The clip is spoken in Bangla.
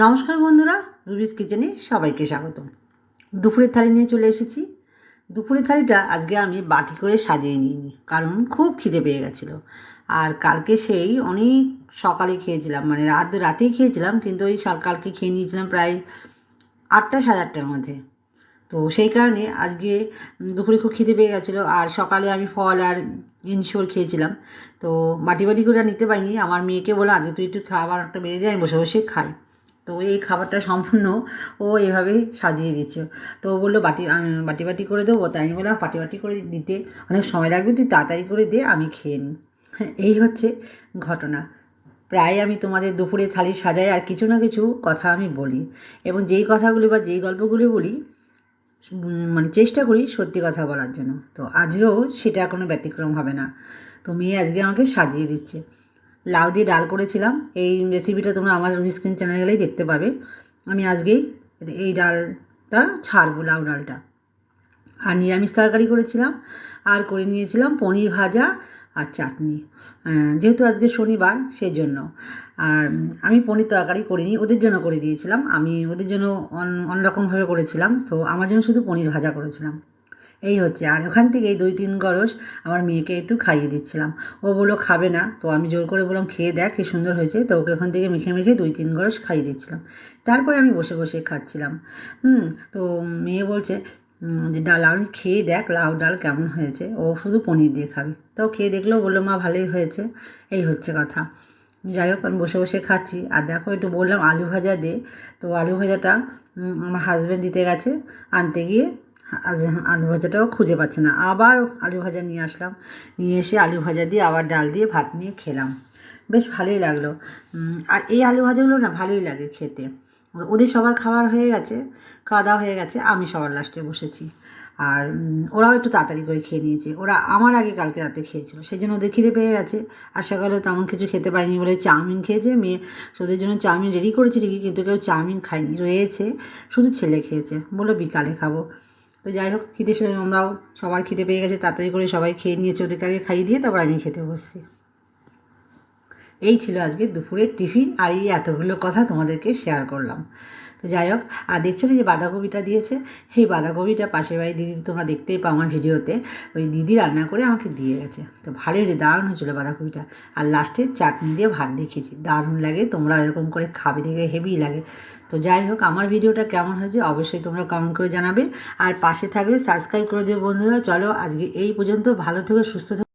নমস্কার বন্ধুরা, রুবিস কিচেনে সবাইকে স্বাগত। দুপুরের থালি নিয়ে চলে এসেছি। দুপুরের থালিটা আজকে আমি বাটি করে সাজিয়ে নিইনি, কারণ খুব খিদে পেয়ে গেছিলো। আর কালকে সেই অনেক সকালে খেয়েছিলাম, মানে রাতেই খেয়েছিলাম, কিন্তু ওই কালকে খেয়ে নিয়েছিলাম প্রায় 8টা সাড়ে 8টার মধ্যে। তো সেই কারণে আজকে দুপুরে খুব খিদে পেয়ে গেছিলো। আর সকালে আমি ফল আর ইনশোর খেয়েছিলাম, তো বাটি বাটি করে নিতে পারিনি। আমার মেয়েকে বলে আজকে তুই একটু খাবারটা বেড়ে দিয়ে আমি বসে বসে খাই। তো এই খাবারটা সম্পূর্ণ ও এভাবেই সাজিয়ে দিচ্ছে। তো ও বললো বাটি বাটি করে দেবো, তাই আমি বললাম বাটি বাটি করে দিতে অনেক সময় লাগবে, তুই তাড়াতাড়ি করে দে, আমি খেয়ে নিই। এই হচ্ছে ঘটনা। প্রায় আমি তোমাদের দুপুরে থালি সাজাই আর কিছু না কিছু কথা আমি বলি, এবং যেই কথাগুলি বা যেই গল্পগুলি বলি মানে চেষ্টা করি সত্যি কথা বলার জন্য। তো আজকেও সেটা কোনো ব্যতিক্রম হবে না। তো মেয়ে আজকে আমাকে সাজিয়ে দিচ্ছে। লাউ দিয়ে ডাল করেছিলাম, এই রেসিপিটা তোমরা আমার স্ক্রিন চ্যানেলে গেলেই দেখতে পাবে। আমি আজকেই এই ডালটা ছাড়বো, লাউ ডালটা। আর নিরামিষ তরকারি করেছিলাম, আর করে নিয়েছিলাম পনির ভাজা আর চাটনি, যেহেতু আজকে শনিবার সেই জন্য। আর আমি পনির তরকারি করিনি, ওদের জন্য করে দিয়েছিলাম। আমি ওদের জন্য অন্যরকমভাবে করেছিলাম, তো আমার জন্য শুধু পনির ভাজা করেছিলাম। এই হচ্ছে। আর ওখান থেকে এই 2-3 গরস আমার মেয়েকে একটু খাইয়ে দিচ্ছিলাম। ও বললো খাবে না, তো আমি জোর করে বললাম খেয়ে দেখ কী সুন্দর হয়েছে। তো ওকে ওখান থেকে মেখে মেখে 2-3 গরস খাইয়ে দিচ্ছিলাম। তারপরে আমি বসে বসে খাচ্ছিলাম। তো মেয়ে বলছে যে লাউ খেয়ে দেখ লাউ ডাল কেমন হয়েছে। ও শুধু পনির দিয়ে খাবে, তো খেয়ে দেখলেও বললো মা ভালোই হয়েছে। এই হচ্ছে কথা। যাই হোক, আমি বসে বসে খাচ্ছি। আর দেখো, একটু বললাম আলু ভাজা দে, তো আলু ভাজাটা আমার হাজব্যান্ড দিতে গেছে আনতে গিয়ে। আজ আলু ভাজাটাও খুঁজে পাচ্ছে না, আবার আলু ভাজা নিয়ে আসলাম। নিয়ে এসে আলু ভাজা দিয়ে আবার ডাল দিয়ে ভাত নিয়ে খেলাম, বেশ ভালোই লাগলো। আর এই আলু ভাজাগুলো না ভালোই লাগে খেতে। ওদের সবার খাবার হয়ে গেছে, খাওয়া দাওয়া হয়ে গেছে, আমি সবার লাস্টে বসেছি। আর ওরাও একটু তাড়াতাড়ি করে খেয়ে নিয়েছে। ওরা আমার আগে কালকে রাতে খেয়েছিল, সেই জন্য ওদের খিদে পেয়ে গেছে। আর সকালে তেমন কিছু খেতে পারিনি বলে চাউমিন খেয়েছে মেয়ে। ওদের জন্য চাউমিন রেডি করেছি ঠিকই, কিন্তু কেউ চাউমিন খায়নি, রয়েছে, শুধু ছেলে খেয়েছে, বললো বিকালে খাবো। তো যাই হোক, খিদে আমরাও সবার খিদে পেয়ে গেছে, তাড়াতাড়ি করে সবাই খেয়ে নিয়েছে, ওদেরকে আগে খাইয়ে দিয়ে তারপর আমি খেতে বসছি। এই ছিল আজকে দুপুরের টিফিন, আর এই এতগুলো কথা তোমাদেরকে শেয়ার করলাম। তো যাই হোক, আর দেখছো না যে বাঁধাকপিটা দিয়েছে, সেই বাঁধাকপিটা পাশের বাড়ি দিদি, তোমরা দেখতেই পাও আমার ভিডিওতে, ওই দিদি রান্না করে আমাকে দিয়ে গেছে। তো ভালোই হয়েছে, দারুণ হয়েছিলো বাঁধাকপিটা। আর লাস্টে চাটনি দিয়ে ভাত দেখিয়েছি, দারুণ লাগে। তোমরা এরকম করে খাবে, দেখে হেভি লাগে। তো যাই হোক, আমার ভিডিওটা কেমন হয়েছে অবশ্যই তোমরা কমেন্ট করে জানাবে, আর পাশে থাকবে সাবস্ক্রাইব করে দিও বন্ধুরা। চলো আজকে এই পর্যন্ত, ভালো থেকো, সুস্থ থেকো।